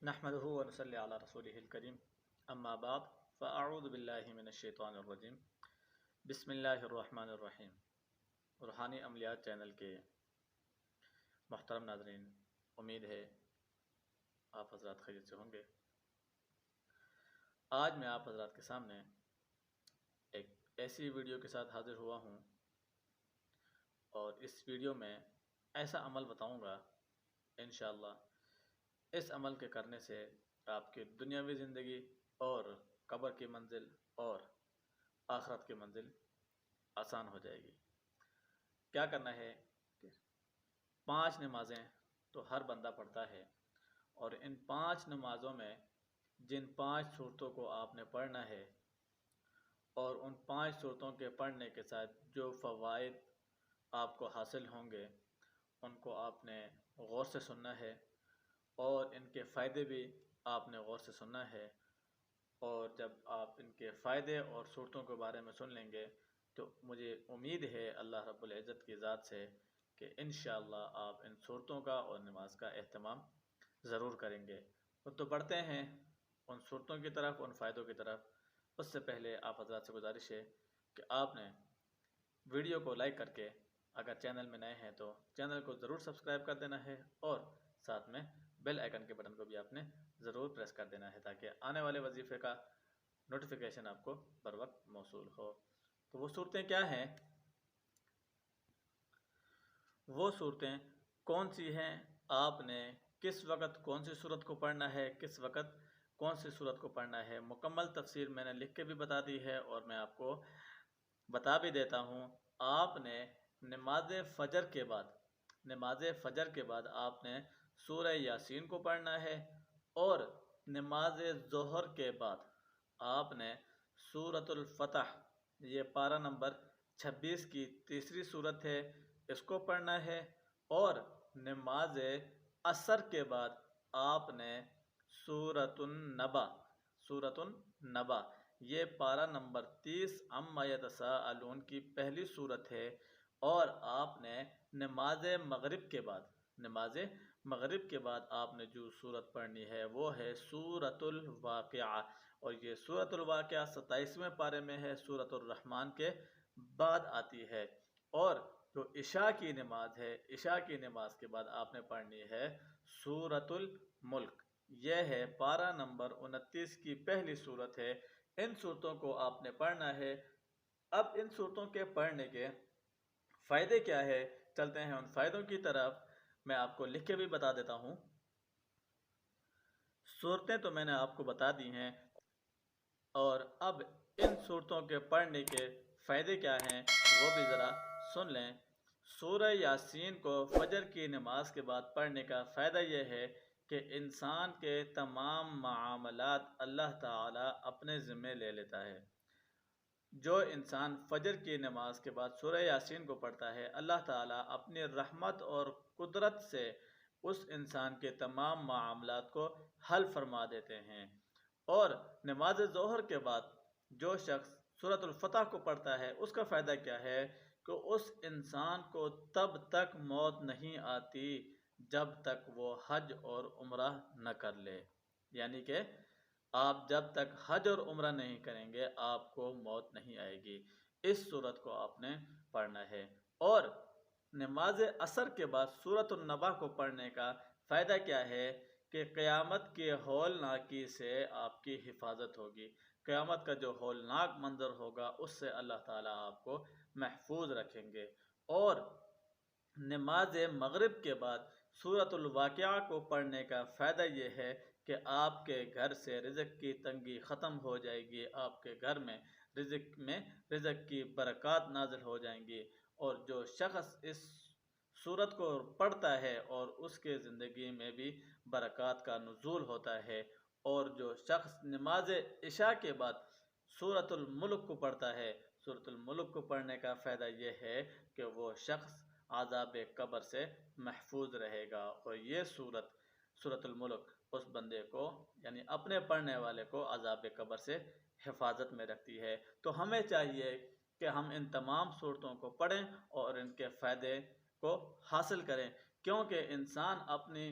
نحمدہ و نصلی علی رسولہ الکریم اما بعد فاعوذ باللہ من الشیطان الرجیم بسم اللہ الرحمن الرحیم۔ روحانی عملیات چینل کے محترم ناظرین، امید ہے آپ حضرات خیریت سے ہوں گے۔ آج میں آپ حضرات کے سامنے ایک ایسی ویڈیو کے ساتھ حاضر ہوا ہوں اور اس ویڈیو میں ایسا عمل بتاؤں گا انشاءاللہ اس عمل کے کرنے سے آپ کی دنیاوی زندگی اور قبر کی منزل اور آخرت کی منزل آسان ہو جائے گی۔ کیا کرنا ہے کہ 5 نمازیں تو ہر بندہ پڑھتا ہے، اور ان 5 نمازوں میں جن 5 صورتوں کو آپ نے پڑھنا ہے اور ان 5 صورتوں کے پڑھنے کے ساتھ جو فوائد آپ کو حاصل ہوں گے ان کو آپ نے غور سے سننا ہے، اور ان کے فائدے بھی آپ نے غور سے سننا ہے۔ اور جب آپ ان کے فائدے اور صورتوں کے بارے میں سن لیں گے تو مجھے امید ہے اللہ رب العزت کی ذات سے کہ انشاءاللہ آپ ان صورتوں کا اور نماز کا اہتمام ضرور کریں گے۔ تو بڑھتے ہیں ان صورتوں کی طرف، ان فائدوں کی طرف۔ اس سے پہلے آپ حضرات سے گزارش ہے کہ آپ نے ویڈیو کو لائک کر کے، اگر چینل میں نئے ہیں تو چینل کو ضرور سبسکرائب کر دینا ہے، اور ساتھ میں بیل آئیکن کے بٹن کو بھی آپ نے ضرور پریس کر دینا ہے تاکہ آنے والے وظیفے کا نوٹیفیکیشن آپ کو بر وقت موصول ہو۔ تو وہ صورتیں کیا ہیں؟ وہ صورتیں کون سی ہیں؟ آپ نے کس وقت کون سی صورت کو پڑھنا ہے، کس وقت کون سی صورت کو پڑھنا ہے، مکمل تفسیر میں نے لکھ کے بھی بتا دی ہے، اور میں آپ کو بتا بھی دیتا ہوں۔ آپ نے نماز فجر کے بعد آپ نے سورہ یاسین کو پڑھنا ہے، اور نماز ظہر کے بعد آپ نے سورۃ الفتح، یہ پارہ نمبر 26 کی تیسری صورت ہے، اس کو پڑھنا ہے، اور نماز عصر کے بعد آپ نے سورۃ النبا، یہ پارہ نمبر 30 عما یتساءلون کی پہلی صورت ہے، اور آپ نے نماز مغرب کے بعد آپ نے جو صورت پڑھنی ہے وہ ہے سورۃ الواقعہ، اور یہ سورۃ الواقعہ 27ویں پارے میں ہے، سورۃ الرحمن کے بعد آتی ہے۔ اور جو عشاء کی نماز ہے، عشاء کی نماز کے بعد آپ نے پڑھنی ہے سورۃ الملک، یہ ہے پارہ نمبر 29 کی پہلی صورت ہے۔ ان صورتوں کو آپ نے پڑھنا ہے۔ اب ان صورتوں کے پڑھنے کے فائدے کیا ہے، چلتے ہیں ان فائدوں کی طرف۔ میں آپ کو لکھ کے بھی بتا دیتا ہوں۔ صورتیں تو میں نے آپ کو بتا دی ہیں، اور اب ان صورتوں کے پڑھنے کے فائدے کیا ہیں وہ بھی ذرا سن لیں۔ سورہ یاسین کو فجر کی نماز کے بعد پڑھنے کا فائدہ یہ ہے کہ انسان کے تمام معاملات اللہ تعالی اپنے ذمے لے لیتا ہے۔ جو انسان فجر کی نماز کے بعد سورہ یاسین کو پڑھتا ہے، اللہ تعالیٰ اپنی رحمت اور قدرت سے اس انسان کے تمام معاملات کو حل فرما دیتے ہیں۔ اور نماز ظہر کے بعد جو شخص سورۃ الفتح کو پڑھتا ہے اس کا فائدہ کیا ہے کہ اس انسان کو تب تک موت نہیں آتی جب تک وہ حج اور عمرہ نہ کر لے، یعنی کہ آپ جب تک حج اور عمرہ نہیں کریں گے آپ کو موت نہیں آئے گی۔ اس صورت کو آپ نے پڑھنا ہے۔ اور نماز عصر کے بعد سورۃ النبا کو پڑھنے کا فائدہ کیا ہے کہ قیامت کے ہولناکی سے آپ کی حفاظت ہوگی۔ قیامت کا جو ہولناک منظر ہوگا اس سے اللہ تعالیٰ آپ کو محفوظ رکھیں گے۔ اور نماز مغرب کے بعد سورۃ الواقعہ کو پڑھنے کا فائدہ یہ ہے کہ آپ کے گھر سے رزق کی تنگی ختم ہو جائے گی، آپ کے گھر میں رزق کی برکات نازل ہو جائیں گی۔ اور جو شخص اس سورت کو پڑھتا ہے اور اس کے زندگی میں بھی برکات کا نزول ہوتا ہے۔ اور جو شخص نماز عشاء کے بعد سورۃ الملک کو پڑھتا ہے، سورۃ الملک کو پڑھنے کا فائدہ یہ ہے کہ وہ شخص عذاب قبر سے محفوظ رہے گا، اور یہ سورۃ الملک اس بندے کو یعنی اپنے پڑھنے والے کو عذاب قبر سے حفاظت میں رکھتی ہے۔ تو ہمیں چاہیے کہ ہم ان تمام صورتوں کو پڑھیں اور ان کے فائدے کو حاصل کریں، کیونکہ انسان اپنی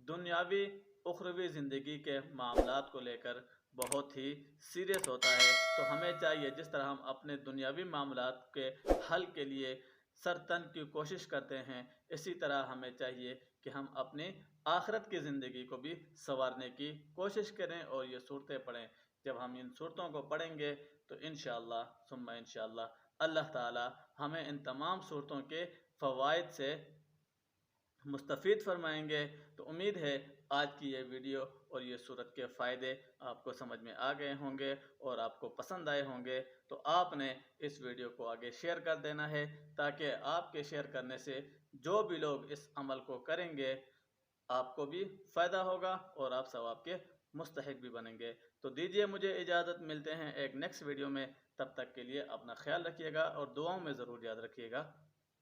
دنیاوی اخروی زندگی کے معاملات کو لے کر بہت ہی سیریس ہوتا ہے۔ تو ہمیں چاہیے جس طرح ہم اپنے دنیاوی معاملات کے حل کے لیے سر تن کی کوشش کرتے ہیں، اسی طرح ہمیں چاہیے کہ ہم اپنی آخرت کی زندگی کو بھی سنوارنے کی کوشش کریں اور یہ صورتیں پڑھیں۔ جب ہم ان صورتوں کو پڑھیں گے تو انشاءاللہ ثم انشاءاللہ اللہ تعالی ہمیں ان تمام صورتوں کے فوائد سے مستفید فرمائیں گے۔ تو امید ہے آج کی یہ ویڈیو اور یہ صورت کے فائدے آپ کو سمجھ میں آ گئے ہوں گے اور آپ کو پسند آئے ہوں گے۔ تو آپ نے اس ویڈیو کو آگے شیئر کر دینا ہے تاکہ آپ کے شیئر کرنے سے جو بھی لوگ اس عمل کو کریں گے آپ کو بھی فائدہ ہوگا اور آپ ثواب کے مستحق بھی بنیں گے۔ تو دیجئے مجھے اجازت، ملتے ہیں ایک نیکسٹ ویڈیو میں، تب تک کے لیے اپنا خیال رکھیے گا اور دعاؤں میں ضرور یاد رکھیے گا۔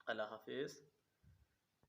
اللہ حافظ۔